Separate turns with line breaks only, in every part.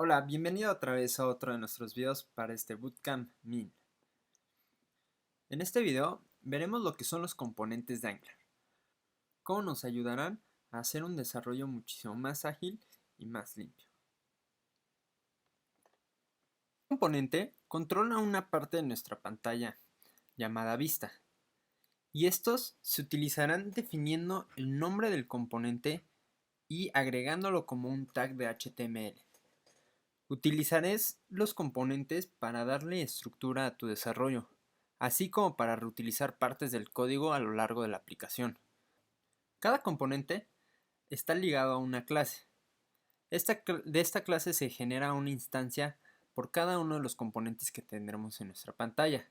Hola, bienvenido otra vez a otro de nuestros videos para este Bootcamp Min. En este video veremos lo que son los componentes de Angular, cómo nos ayudarán a hacer un desarrollo muchísimo más ágil y más limpio. Un componente controla una parte de nuestra pantalla llamada vista, y estos se utilizarán definiendo el nombre del componente y agregándolo como un tag de HTML. Utilizaré los componentes para darle estructura a tu desarrollo, así como para reutilizar partes del código a lo largo de la aplicación. Cada componente está ligado a una clase. De esta clase se genera una instancia por cada uno de los componentes que tendremos en nuestra pantalla.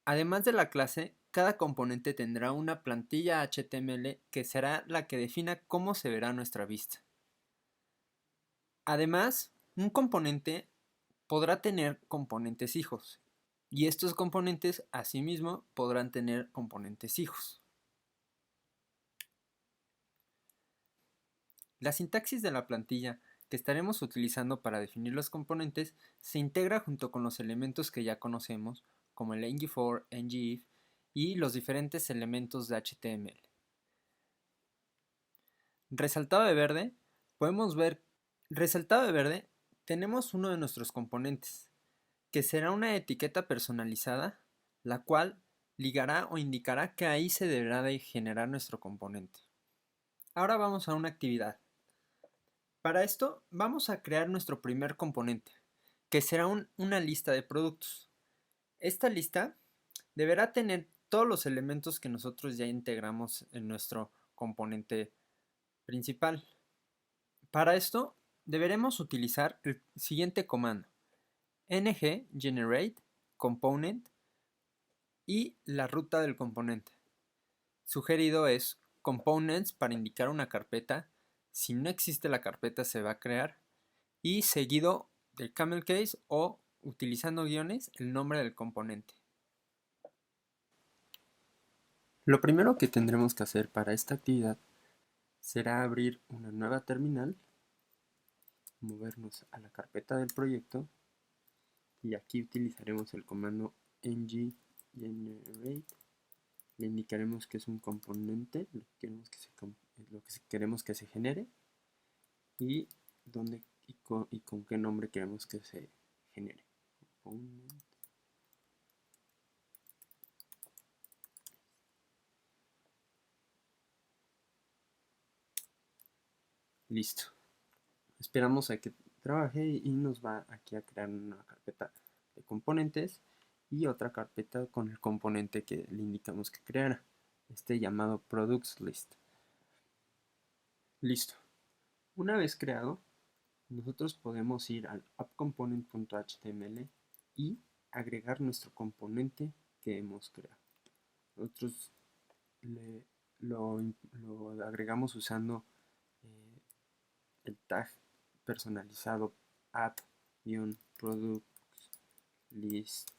Además de la clase, cada componente tendrá una plantilla HTML que será la que defina cómo se verá nuestra vista. Además, un componente podrá tener componentes hijos, y estos componentes asimismo podrán tener componentes hijos. La sintaxis de la plantilla que estaremos utilizando para definir los componentes se integra junto con los elementos que ya conocemos, como el ngFor, ngIf y los diferentes elementos de HTML. Resaltado de verde, tenemos uno de nuestros componentes, que será una etiqueta personalizada, la cual ligará o indicará que ahí se deberá de generar nuestro componente. Ahora vamos a una actividad. Para esto vamos a crear nuestro primer componente, que será una lista de productos. Esta lista deberá tener todos los elementos que nosotros ya integramos en nuestro componente principal. Para esto deberemos utilizar el siguiente comando: ng-generate component y la ruta del componente. Sugerido es components para indicar una carpeta. Si no existe la carpeta se va a crear, y seguido del camel case o, utilizando guiones, el nombre del componente. Lo primero que tendremos que hacer para esta actividad será abrir una nueva terminal, movernos a la carpeta del proyecto, y aquí utilizaremos el comando ng-generate. Le indicaremos que es un componente, lo que queremos que se genere, y dónde y con qué nombre queremos que se genere. Listo. Esperamos a que trabaje y nos va aquí a crear una carpeta de componentes y otra carpeta con el componente que le indicamos que creara, llamado products list. Listo. Una vez creado, nosotros podemos ir al appComponent.html y agregar nuestro componente que hemos creado. Nosotros lo agregamos usando el tag personalizado app-products-list,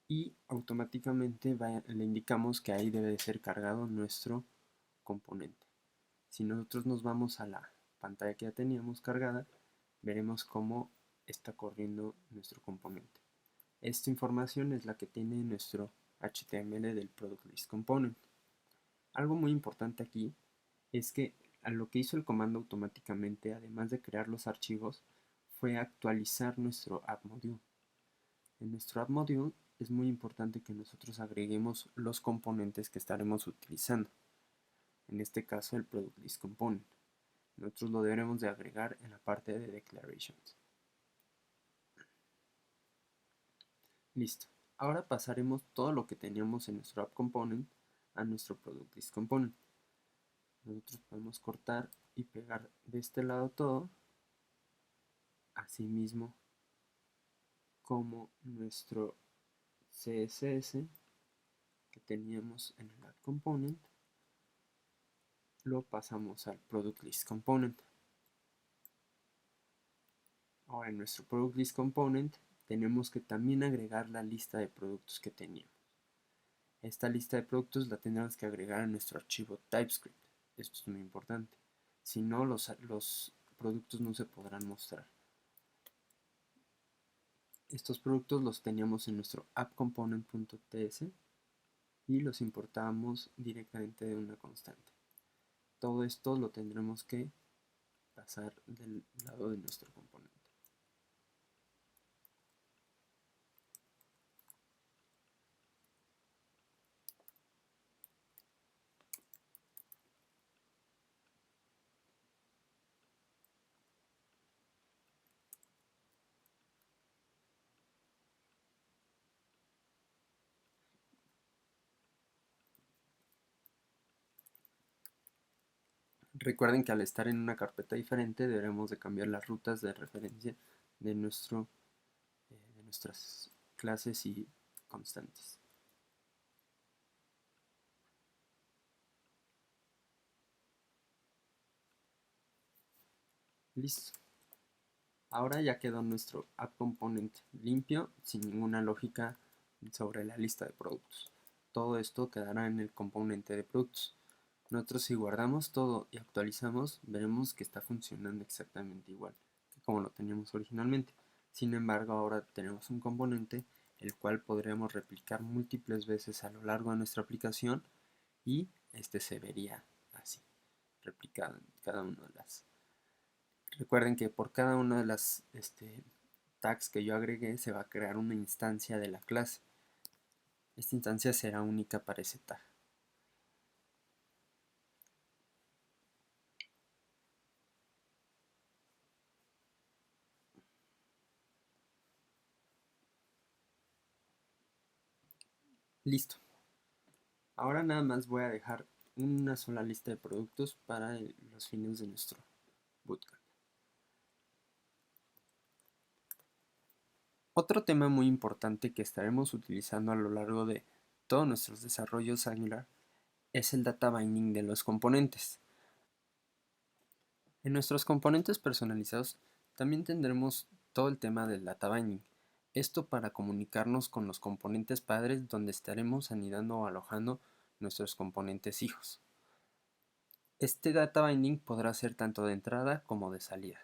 y automáticamente le indicamos que ahí debe de ser cargado nuestro componente. Si nosotros nos vamos a la pantalla que ya teníamos cargada, veremos cómo está corriendo nuestro componente. Esta información es la que tiene nuestro HTML del Product List Component. Algo muy importante aquí es que a lo que hizo el comando automáticamente, además de crear los archivos, fue actualizar nuestro app module. En nuestro app module es muy importante que nosotros agreguemos los componentes que estaremos utilizando. En este caso el Product List Component. Nosotros lo deberemos de agregar en la parte de Declarations. Listo. Ahora pasaremos todo lo que teníamos en nuestro App Component a nuestro Product List Component. Nosotros podemos cortar y pegar de este lado todo, así mismo como nuestro CSS que teníamos en el App Component, lo pasamos al Product List Component. Ahora en nuestro Product List Component tenemos que también agregar la lista de productos que teníamos. Esta lista de productos la tendremos que agregar a nuestro archivo TypeScript. Esto es muy importante. Si no, los productos no se podrán mostrar. Estos productos los teníamos en nuestro appComponent.ts y los importábamos directamente de una constante. Todo esto lo tendremos que pasar del lado de nuestro componente. Recuerden que al estar en una carpeta diferente deberemos de cambiar las rutas de referencia de nuestras clases y constantes. Listo. Ahora ya quedó nuestro app component limpio, sin ninguna lógica sobre la lista de productos. Todo esto quedará en el componente de productos. Nosotros, si guardamos todo y actualizamos, veremos que está funcionando exactamente igual que como lo teníamos originalmente. Sin embargo, ahora tenemos un componente el cual podríamos replicar múltiples veces a lo largo de nuestra aplicación y este se vería así, replicado en cada una de las. Recuerden que por cada una de las tags que yo agregué se va a crear una instancia de la clase. Esta instancia será única para ese tag. Listo. Ahora nada más voy a dejar una sola lista de productos para los fines de nuestro bootcamp. Otro tema muy importante que estaremos utilizando a lo largo de todos nuestros desarrollos Angular es el data binding de los componentes. En nuestros componentes personalizados también tendremos todo el tema del data binding. Esto para comunicarnos con los componentes padres donde estaremos anidando o alojando nuestros componentes hijos. Este data binding podrá ser tanto de entrada como de salida.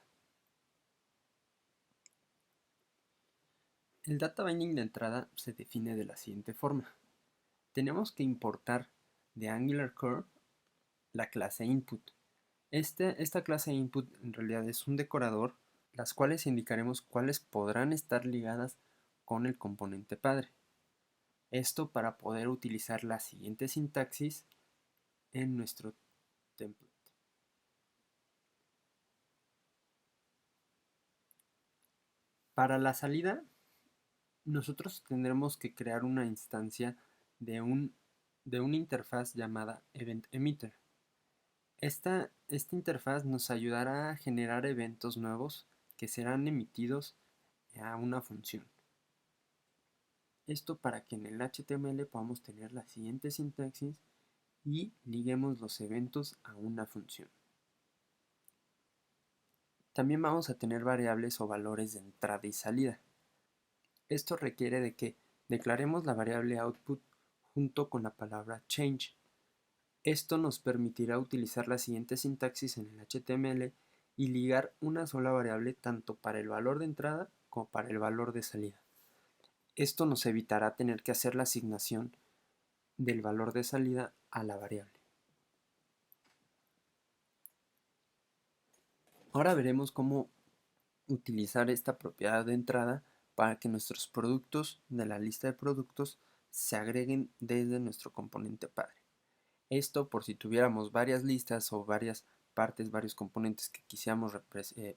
El data binding de entrada se define de la siguiente forma. Tenemos que importar de Angular Core la clase input. Esta clase input en realidad es un decorador, las cuales indicaremos cuáles podrán estar ligadas con el componente padre. Esto para poder utilizar la siguiente sintaxis en nuestro template. Para la salida, nosotros tendremos que crear una instancia de una interfaz llamada Event Emitter. Esta interfaz nos ayudará a generar eventos nuevos que serán emitidos a una función. Esto para que en el HTML podamos tener la siguiente sintaxis y liguemos los eventos a una función. También vamos a tener variables o valores de entrada y salida. Esto requiere de que declaremos la variable output junto con la palabra change. Esto nos permitirá utilizar la siguiente sintaxis en el HTML y ligar una sola variable tanto para el valor de entrada como para el valor de salida. Esto nos evitará tener que hacer la asignación del valor de salida a la variable. Ahora veremos cómo utilizar esta propiedad de entrada para que nuestros productos de la lista de productos se agreguen desde nuestro componente padre. Esto por si tuviéramos varias listas o varias partes, varios componentes que quisiéramos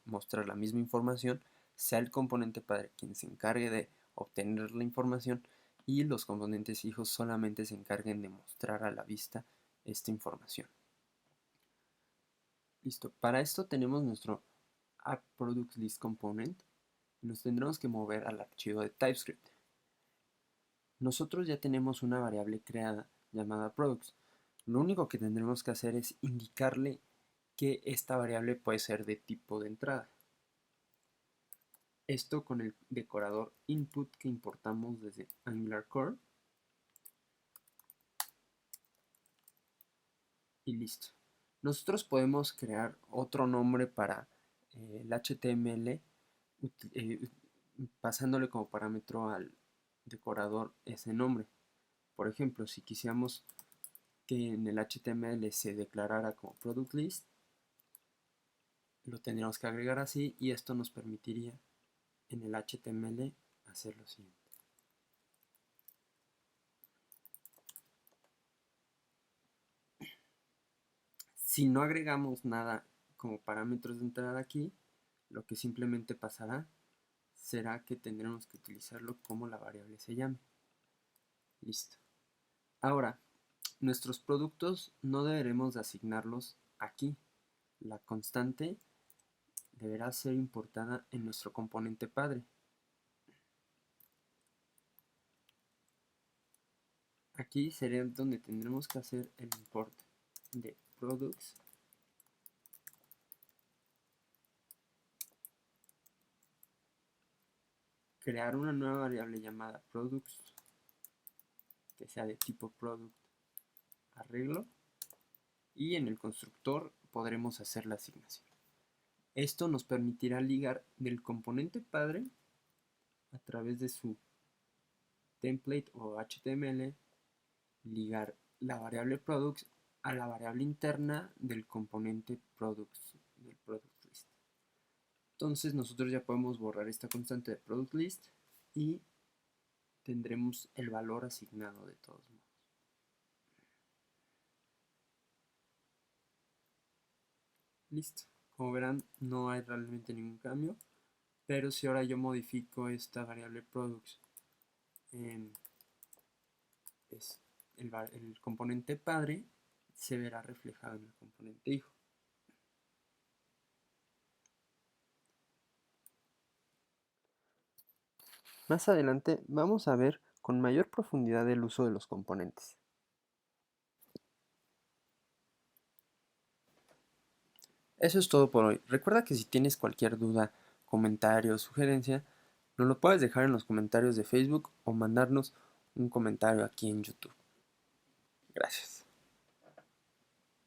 mostrar la misma información, sea el componente padre quien se encargue de obtener la información y los componentes hijos solamente se encarguen de mostrar a la vista esta información. Listo, para esto tenemos nuestro appProductListComponent y nos tendremos que mover al archivo de TypeScript. Nosotros ya tenemos una variable creada llamada products. Lo único que tendremos que hacer es indicarle que esta variable puede ser de tipo de entrada. Esto con el decorador input que importamos desde Angular Core. Y listo. Nosotros podemos crear otro nombre para el HTML pasándole como parámetro al decorador ese nombre. Por ejemplo, si quisiéramos que en el HTML se declarara como product list, lo tendríamos que agregar así y esto nos permitiría en el HTML hacer lo siguiente. Si no agregamos nada como parámetros de entrada aquí, lo que simplemente pasará será que tendremos que utilizarlo como la variable se llame. Listo. Ahora, nuestros productos no deberemos de asignarlos aquí. La constante deberá ser importada en nuestro componente padre. Aquí sería donde tendremos que hacer el import de products crear una nueva variable llamada products que sea de tipo product arreglo y en el constructor podremos hacer la asignación. Esto nos permitirá ligar del componente padre a través de su template o HTML, ligar la variable products a la variable interna del componente products del product list. Entonces nosotros ya podemos borrar esta constante de product list y tendremos el valor asignado de todos modos. Listo. Como verán, no hay realmente ningún cambio, pero si ahora yo modifico esta variable products en el componente padre, se verá reflejado en el componente hijo. Más adelante vamos a ver con mayor profundidad el uso de los componentes. Eso es todo por hoy. Recuerda que si tienes cualquier duda, comentario o sugerencia, nos lo puedes dejar en los comentarios de Facebook o mandarnos un comentario aquí en YouTube. Gracias.